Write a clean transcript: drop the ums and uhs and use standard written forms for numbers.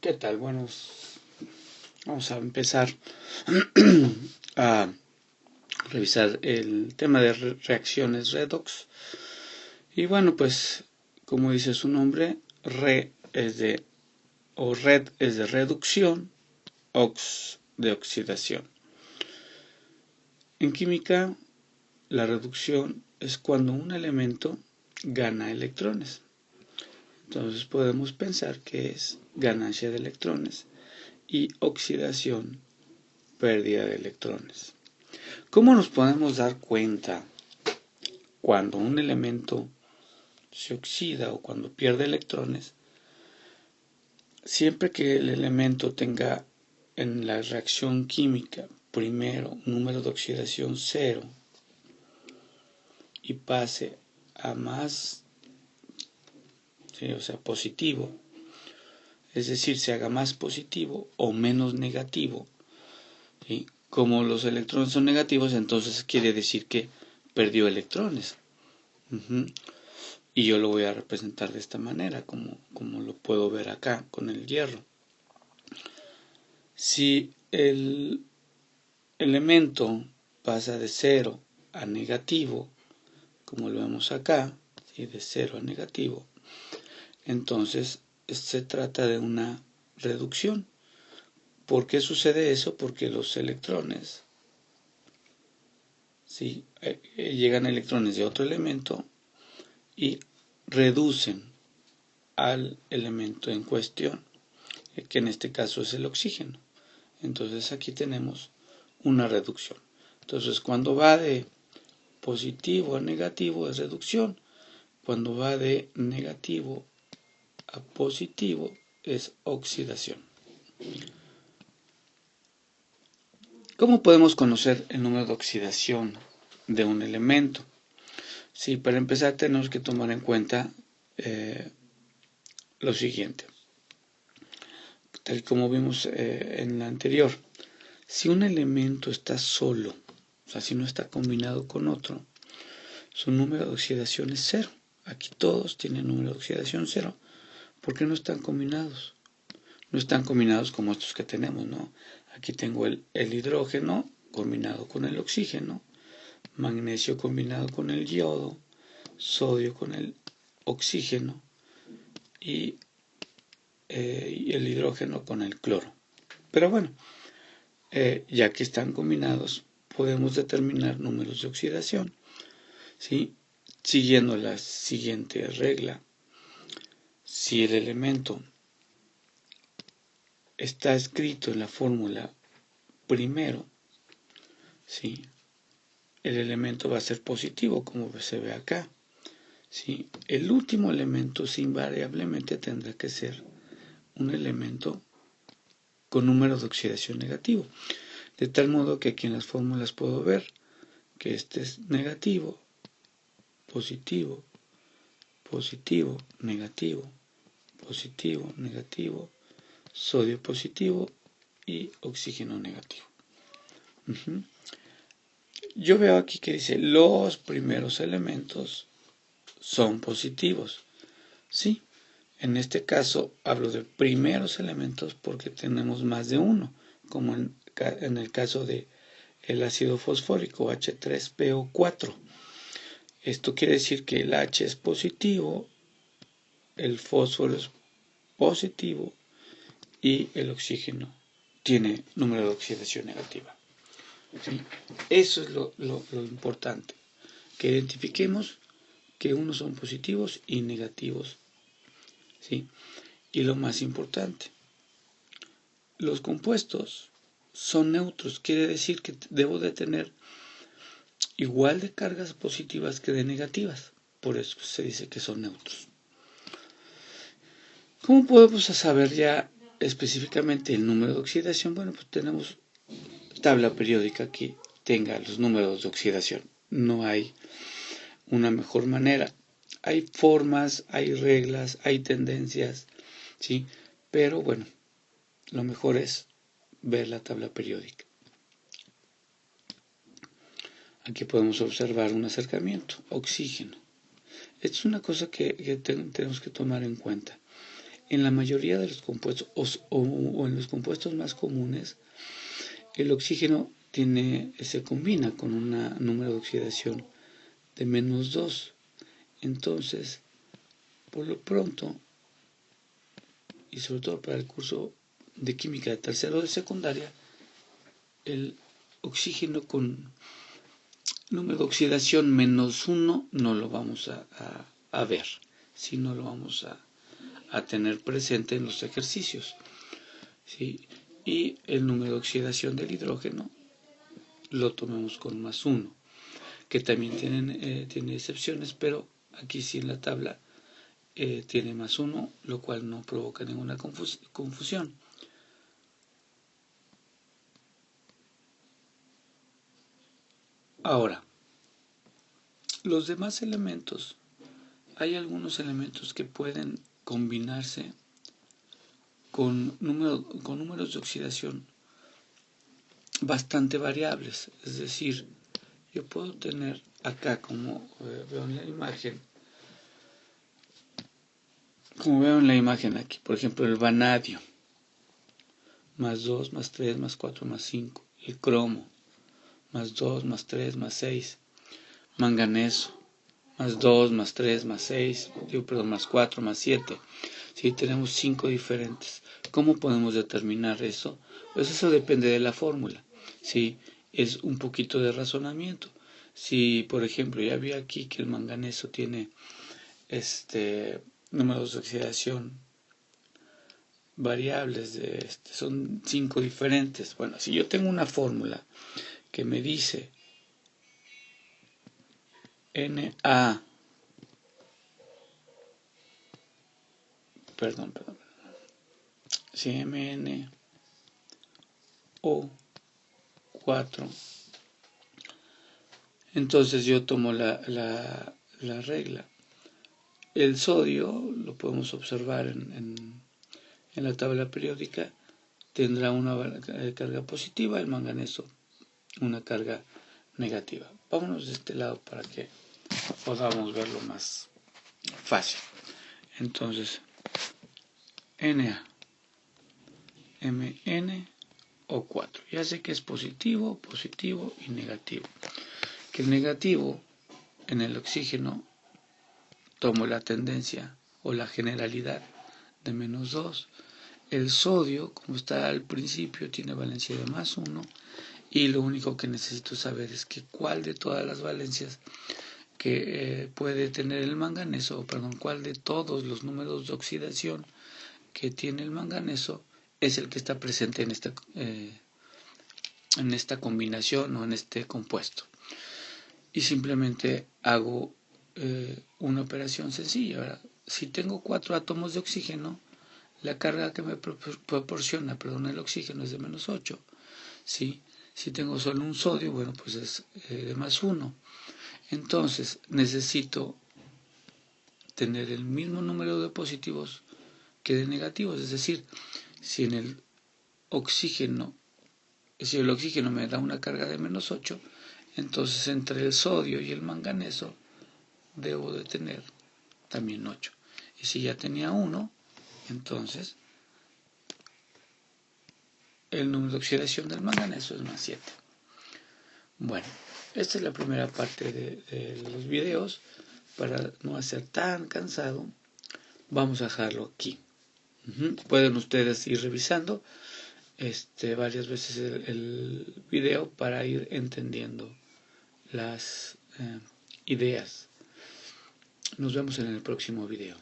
¿Qué tal? Bueno, vamos a empezar a revisar el tema de reacciones redox. Y bueno, pues como dice su nombre, red es de reducción, ox de oxidación. En química, la reducción es cuando un elemento gana electrones. Entonces podemos pensar que es ganancia de electrones y oxidación, pérdida de electrones. ¿Cómo nos podemos dar cuenta cuando un elemento se oxida o cuando pierde electrones? Siempre que el elemento tenga en la reacción química primero un número de oxidación 0 y pase a más, ¿sí? O sea, positivo, es decir, se haga más positivo o menos negativo, ¿sí? Como los electrones son negativos, entonces quiere decir que perdió electrones. Y yo lo voy a representar de esta manera, como lo puedo ver acá con el hierro. Si el elemento pasa de 0 a negativo, como lo vemos acá, ¿sí? De 0 a negativo, entonces se trata de una reducción. ¿Por qué sucede eso? Porque los electrones, ¿sí? Llegan electrones de otro elemento y reducen al elemento en cuestión, que en este caso es el oxígeno. Entonces aquí tenemos una reducción. Entonces cuando va de positivo a negativo es reducción. Cuando va de negativo a positivo es oxidación. ¿Cómo podemos conocer el número de oxidación de un elemento? Sí, para empezar tenemos que tomar en cuenta lo siguiente. Tal como vimos en la anterior, si un elemento está solo, o sea, si no está combinado con otro, su número de oxidación es 0. Aquí todos tienen número de oxidación 0. ¿Por qué no están combinados? No están combinados como estos que tenemos, ¿no? Aquí tengo el hidrógeno combinado con el oxígeno, magnesio combinado con el yodo, sodio con el oxígeno y el hidrógeno con el cloro. Pero bueno, ya que están combinados, podemos determinar números de oxidación, ¿sí? Siguiendo la siguiente regla. Si el elemento está escrito en la fórmula primero, ¿sí? El elemento va a ser positivo, como se ve acá, ¿sí? El último elemento invariablemente tendrá que ser un elemento con número de oxidación negativo, de tal modo que aquí en las fórmulas puedo ver que este es negativo, positivo, positivo, negativo, positivo, negativo, sodio positivo y oxígeno negativo. Yo veo aquí que dice los primeros elementos son positivos. Sí, en este caso hablo de primeros elementos porque tenemos más de uno, como en el caso de el ácido fosfórico H3PO4. Esto quiere decir que el H es positivo, el fósforo es positivo y el oxígeno tiene número de oxidación negativa. ¿Sí? Eso es lo importante, que identifiquemos que unos son positivos y negativos. ¿Sí? Y lo más importante, los compuestos son neutros, quiere decir que debo de tener igual de cargas positivas que de negativas, por eso se dice que son neutros. ¿Cómo podemos saber ya específicamente el número de oxidación? Bueno, pues tenemos tabla periódica que tenga los números de oxidación. No hay una mejor manera. Hay formas, hay reglas, hay tendencias, ¿sí? Pero bueno, lo mejor es ver la tabla periódica. Aquí podemos observar un acercamiento, oxígeno. Esto es una cosa que tenemos que tomar en cuenta. En la mayoría de los compuestos o en los compuestos más comunes, el oxígeno se combina con un número de oxidación de -2. Entonces, por lo pronto, y sobre todo para el curso de química de tercero de secundaria, el oxígeno con número de oxidación -1 no lo vamos a ver, sino lo vamos a tener presente en los ejercicios, ¿sí? Y el número de oxidación del hidrógeno lo tomemos con +1, que también tiene excepciones, pero aquí sí en la tabla tiene +1, lo cual no provoca ninguna confusión. Ahora, los demás elementos, hay algunos elementos que pueden combinarse con números de oxidación bastante variables. Es decir, yo puedo tener acá, como veo en la imagen aquí, por ejemplo, el vanadio, +2, +3, +4, +5, el cromo, +2, +3, +6, manganeso, +2, +3, +6, +4, +7. Si tenemos 5 diferentes, ¿cómo podemos determinar eso? Pues eso depende de la fórmula. ¿Sí? Es un poquito de razonamiento. Si, por ejemplo, ya vi aquí que el manganeso tiene números de oxidación variables, son 5 diferentes. Bueno, si yo tengo una fórmula que me dice Na, si MnO4, entonces yo tomo la regla. El sodio, lo podemos observar en la tabla periódica, tendrá una carga positiva, el manganeso una carga negativa. Vámonos de este lado para que podamos verlo más fácil. Entonces, Na, MnO4. Ya sé que es positivo y negativo. Que el negativo en el oxígeno tomo la tendencia o la generalidad de -2. El sodio, como está al principio, tiene valencia de +1 y lo único que necesito saber es que cuál de todas las valencias que puede tener el manganeso, cuál de todos los números de oxidación que tiene el manganeso es el que está presente en esta combinación o en este compuesto. Y simplemente hago una operación sencilla. Ahora, si tengo 4 átomos de oxígeno, la carga que me proporciona el oxígeno es de -8. ¿Sí? Si tengo solo un sodio, bueno, pues es de +1. Entonces necesito tener el mismo número de positivos que de negativos. Es decir, si el oxígeno me da una carga de -8, entonces entre el sodio y el manganeso debo de tener también 8. Y si ya tenía 1, entonces el número de oxidación del manganeso es +7. Bueno, esta es la primera parte de los videos. Para no hacer tan cansado, vamos a dejarlo aquí. Pueden ustedes ir revisando varias veces el video para ir entendiendo las ideas. Nos vemos en el próximo video.